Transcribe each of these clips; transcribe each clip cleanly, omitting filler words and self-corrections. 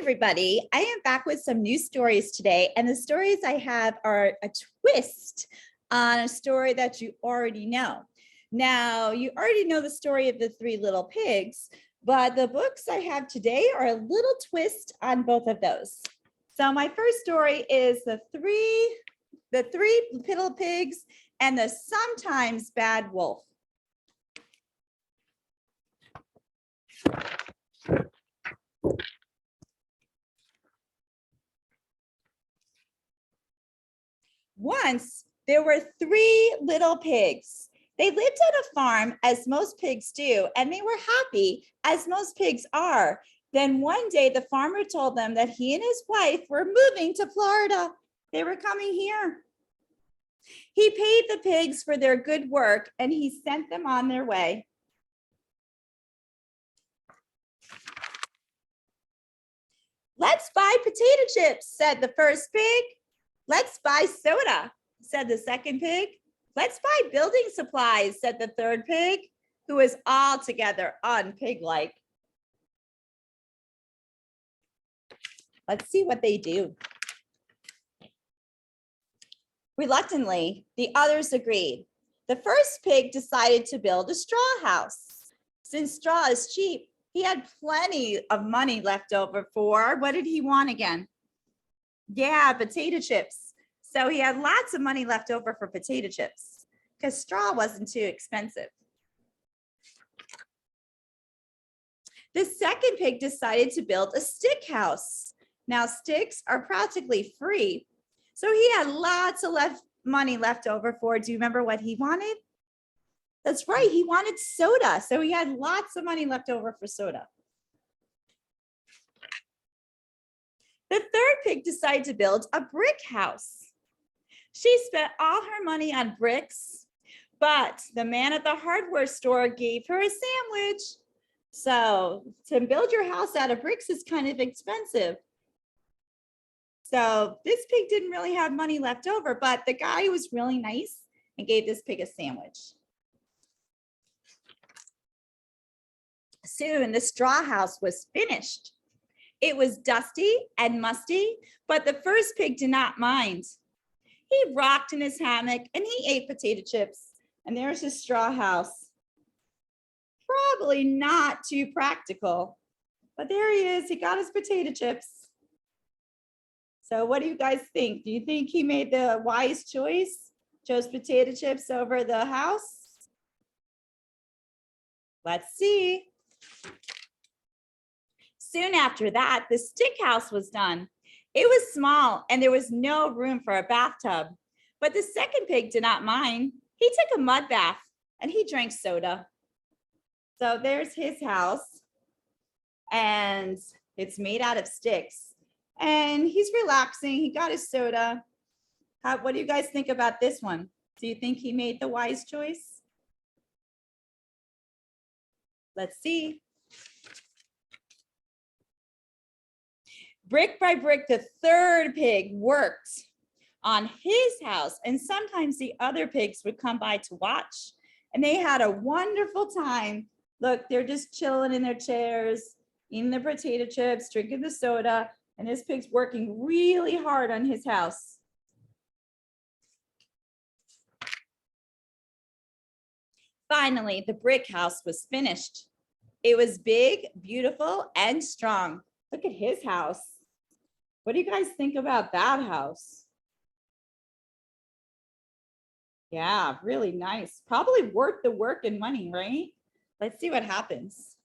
everybody. I am back with some new stories today, and the stories I have are a twist on a story that you already know. Now, you already know the story of the three little pigs, but the books I have today are a little twist on both of those. So my first story is the three little pigs and the sometimes bad wolf. Once there were three little pigs. They lived on a farm, as most pigs do, and they were happy, as most pigs are. Then one day the farmer told them that he and his wife were moving to Florida. They were coming here. He paid the pigs for their good work and he sent them on their way. Let's buy potato chips, said the first pig. Let's buy soda, said the second pig. Let's buy building supplies, said the third pig, who was altogether unpig-like. Let's see what they do. Reluctantly, the others agreed. The first pig decided to build a straw house. Since straw is cheap, he had plenty of money left over for, what did he want again? Yeah, potato chips. So he had lots of money left over for potato chips because straw wasn't too expensive. The second pig decided to build a stick house. Now sticks are practically free. So he had lots of money left over for, do you remember what he wanted? That's right, he wanted soda. So he had lots of money left over for soda. The third pig decided to build a brick house. She spent all her money on bricks, but the man at the hardware store gave her a sandwich. So to build your house out of bricks is kind of expensive. So this pig didn't really have money left over, but the guy was really nice and gave this pig a sandwich. Soon the straw house was finished. It was dusty and musty, but the first pig did not mind. He rocked in his hammock and he ate potato chips. And there's his straw house. Probably not too practical, but there he is. He got his potato chips. So what do you guys think? Do you think he made the wise choice? Chose potato chips over the house? Let's see. Soon after that, the stick house was done. It was small and there was no room for a bathtub, but the second pig did not mind. He took a mud bath and he drank soda. So there's his house and it's made out of sticks and he's relaxing. He got his soda. What do you guys think about this one? Do you think he made the wise choice? Let's see. Brick by brick, the third pig worked on his house, and sometimes the other pigs would come by to watch, and they had a wonderful time. Look, they're just chilling in their chairs, eating their potato chips, drinking the soda, and this pig's working really hard on his house. Finally, the brick house was finished. It was big, beautiful, and strong. Look at his house. What do you guys think about that house? Yeah, really nice. Probably worth the work and money, right? Let's see what happens.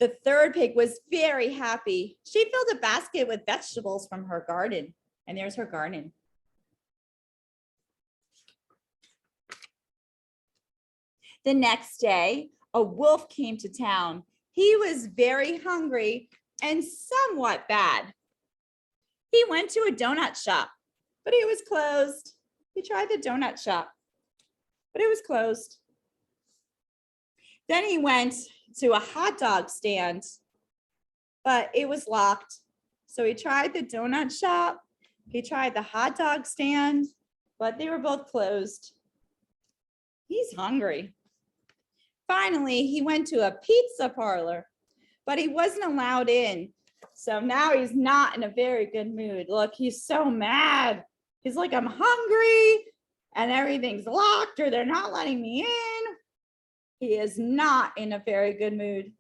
The third pig was very happy. She filled a basket with vegetables from her garden. And there's her garden. The next day, a wolf came to town. He was very hungry and somewhat bad. He went to a donut shop, but it was closed. He tried the donut shop, but it was closed. Then he went to a hot dog stand, but it was locked. So he tried the donut shop, he tried the hot dog stand, but they were both closed. He's hungry. Finally, he went to a pizza parlor, but he wasn't allowed in So now he's not in a very good mood. Look, he's so mad. He's like, I'm hungry and everything's locked or they're not letting me in. He is not in a very good mood.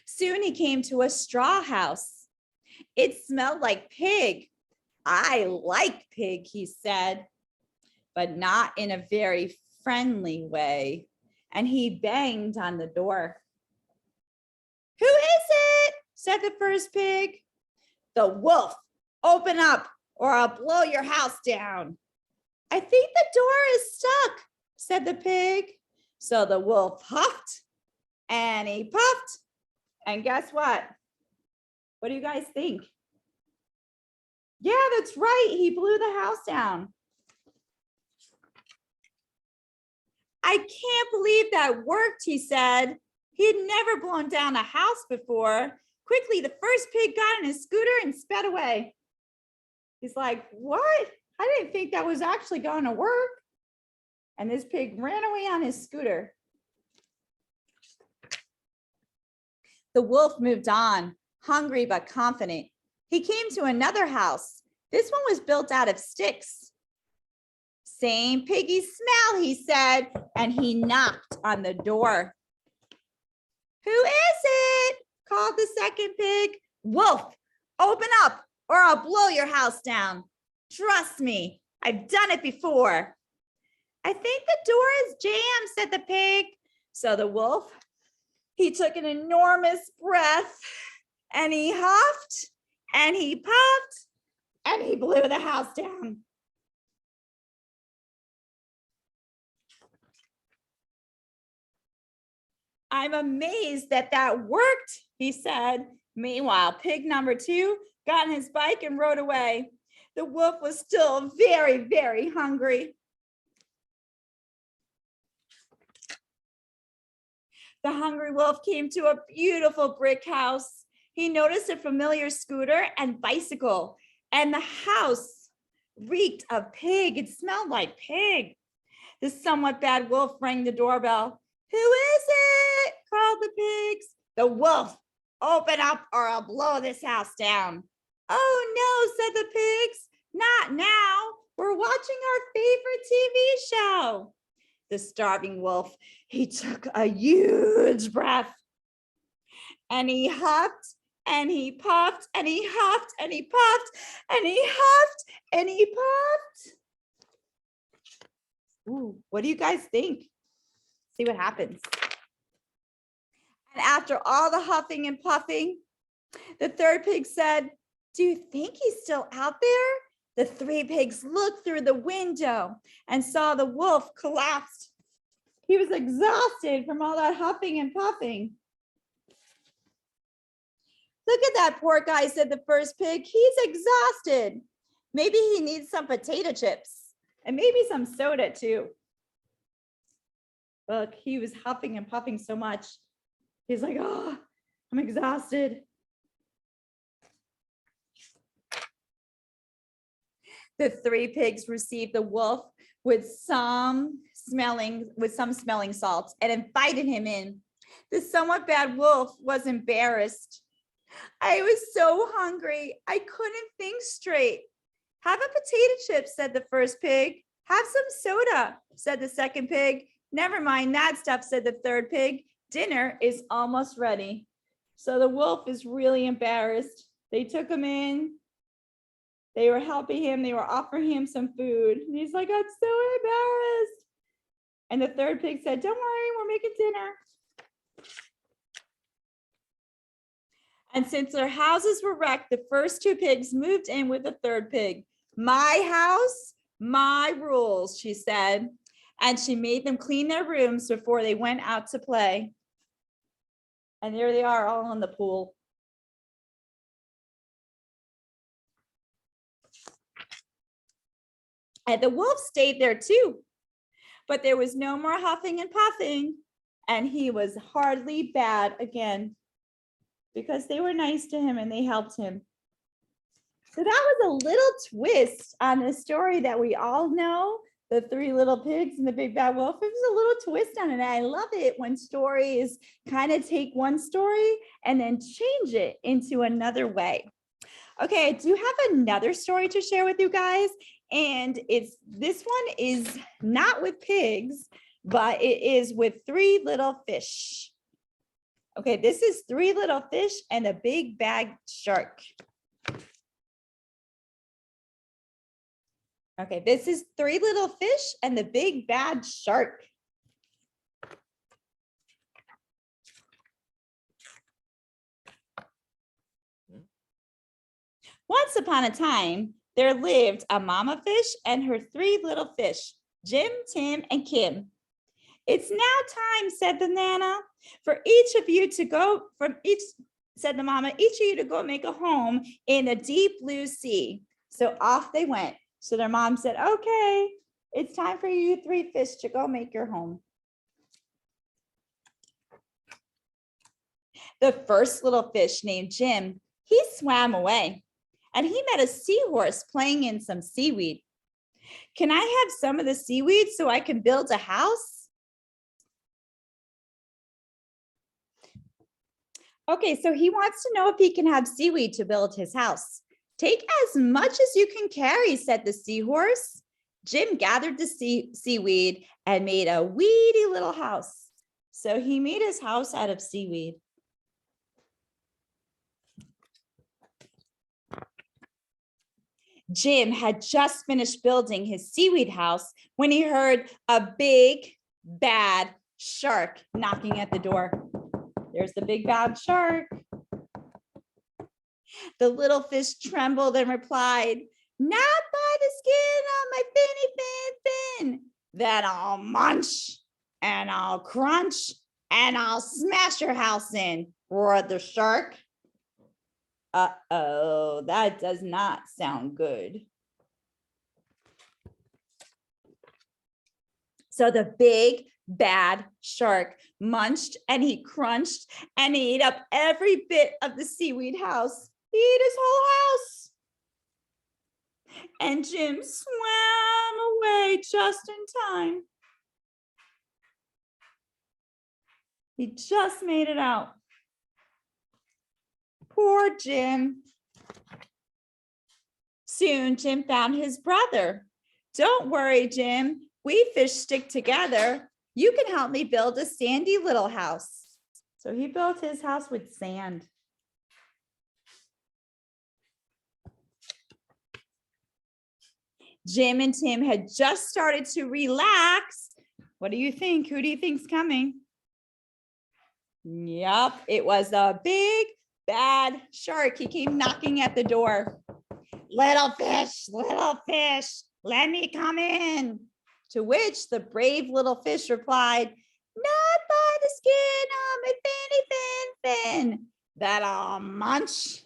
Soon he came to a straw house. It smelled like pig. I like pig, he said, but not in a very friendly way. And he banged on the door. Who is it? Said the first pig. The wolf. Open up or I'll blow your house down. I think the door is stuck, said the pig. So the wolf huffed and he puffed. And guess what? What do you guys think? Yeah, that's right. He blew the house down. I can't believe that worked, he said. He had never blown down a house before. Quickly, the first pig got on his scooter and sped away. He's like, what? I didn't think that was actually going to work. And this pig ran away on his scooter. The wolf moved on, hungry but confident. He came to another house. This one was built out of sticks. Same piggy smell, he said, and he knocked on the door. Who is it? Called the second pig. Wolf, open up or I'll blow your house down. Trust me, I've done it before. I think the door is jammed, said the pig. So the wolf, he took an enormous breath and he huffed and he puffed and he blew the house down. I'm amazed that that worked, he said. Meanwhile, pig number 2 got on his bike and rode away. The wolf was still very, very hungry. The hungry wolf came to a beautiful brick house. He noticed a familiar scooter and bicycle, and the house reeked of pig. It smelled like pig. The somewhat bad wolf rang the doorbell. Who is it? Called the pigs. The wolf. Open up or I'll blow this house down. Oh no, said the pigs. Not now. We're watching our favorite TV show. The starving wolf, he took a huge breath and he huffed and he puffed and he huffed and he puffed and he huffed and he puffed. Ooh, what do you guys think? See what happens. And after all the huffing and puffing, the third pig said, do you think he's still out there? The 3 pigs looked through the window and saw the wolf collapsed. He was exhausted from all that huffing and puffing. Look at that poor guy, said the first pig. He's exhausted. Maybe he needs some potato chips and maybe some soda too. Look, he was huffing and puffing so much. He's like, oh, I'm exhausted. The 3 pigs received the wolf with some smelling salts and invited him in. The somewhat bad wolf was embarrassed. I was so hungry, I couldn't think straight. Have a potato chip, said the first pig. Have some soda, said the second pig. Never mind that stuff, said the third pig. Dinner is almost ready. So the wolf is really embarrassed. They took him in. They were helping him. They were offering him some food. And he's like, I'm so embarrassed. And the third pig said, don't worry, we're making dinner. And since their houses were wrecked, the first 2 pigs moved in with the third pig. My house, my rules, she said. And she made them clean their rooms before they went out to play. And there they are, all in the pool. And the wolf stayed there too. But there was no more huffing and puffing. And he was hardly bad again, because they were nice to him and they helped him. So that was a little twist on a story that we all know, The Three Little Pigs and the Big Bad Wolf. There's a little twist on it. I love it when stories kind of take one story and then change it into another way. Okay, I do have another story to share with you guys. And this one is not with pigs, but it is with three little fish. Okay, this is Three Little Fish and a Big Bad Shark. Okay, this is Three Little Fish and the Big Bad Shark. Once upon a time, there lived a mama fish and her three little fish, Jim, Tim, and Kim. It's now time, said the Nana, for each of you to go said the mama, each of you to go make a home in the deep blue sea. So off they went. So their mom said, okay, it's time for you three fish to go make your home. The first little fish named Jim, he swam away and he met a seahorse playing in some seaweed. Can I have some of the seaweed so I can build a house? Okay, so he wants to know if he can have seaweed to build his house. Take as much as you can carry, said the seahorse. Jim gathered the seaweed and made a weedy little house. So he made his house out of seaweed. Jim had just finished building his seaweed house when he heard a big, bad shark knocking at the door. There's the big, bad shark. The little fish trembled and replied, not by the skin on my finny fin. Then I'll munch and I'll crunch and I'll smash your house in, roared the shark. Uh-oh, that does not sound good. So the big, bad shark munched and he crunched and he ate up every bit of the seaweed house. He ate his whole house. And Jim swam away just in time. He just made it out. Poor Jim. Soon Jim found his brother. Don't worry, Jim. We fish stick together. You can help me build a sandy little house. So he built his house with sand. Jim and Tim had just started to relax. What do you think? Who do you think's coming? Yep, it was a big, bad shark. He came knocking at the door. Little fish, let me come in. To which the brave little fish replied, not by the skin on my fin. That I'll munch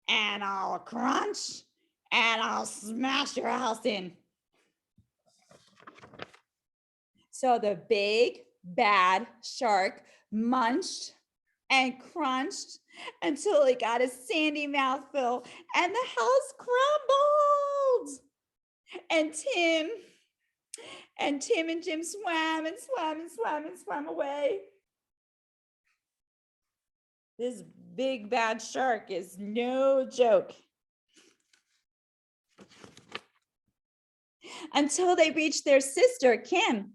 and I'll crunch and I'll smash your house in. So the big, bad shark munched and crunched until he got his sandy mouthful and the house crumbled. And Tim and Jim swam away. This big bad shark is no joke. Until they reached their sister, Kim.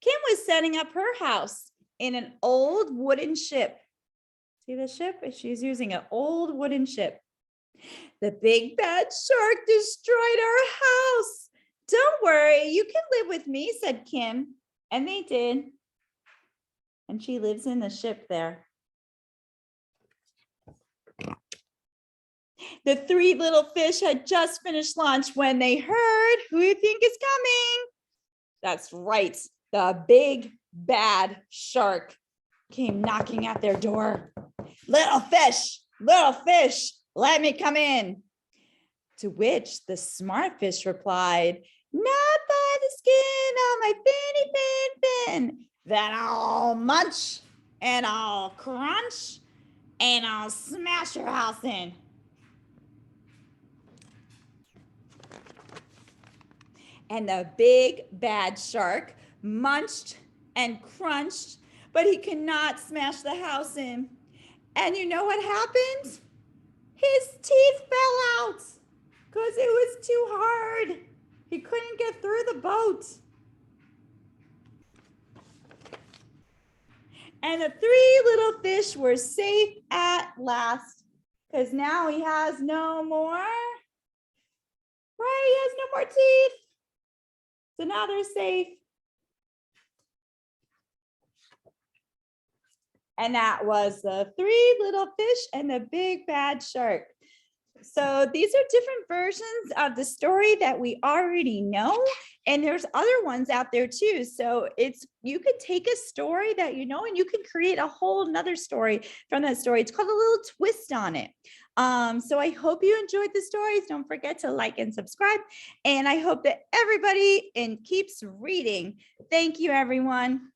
Kim was setting up her house in an old wooden ship. See the ship? She's using an old wooden ship. The big bad shark destroyed our house. Don't worry, you can live with me, said Kim. And they did. And she lives in the ship there. The three little fish had just finished lunch when they heard, who do you think is coming? That's right, the big bad shark came knocking at their door. Little fish, let me come in. To which the smart fish replied, not by the skin on my fin. Then I'll munch and I'll crunch and I'll smash your house in. And the big bad shark munched and crunched, but he could not smash the house in. And you know what happened? His teeth fell out because it was too hard. He couldn't get through the boat. And the three little fish were safe at last because now he has no more, right? He has no more teeth. So now they're safe. And that was the three little fish and the big bad shark. So these are different versions of the story that we already know. And there's other ones out there too. So you could take a story that you know, and you can create a whole nother story from that story. It's called a little twist on it. So I hope you enjoyed the stories. Don't forget to like and subscribe. And I hope that everybody keeps reading. Thank you, everyone.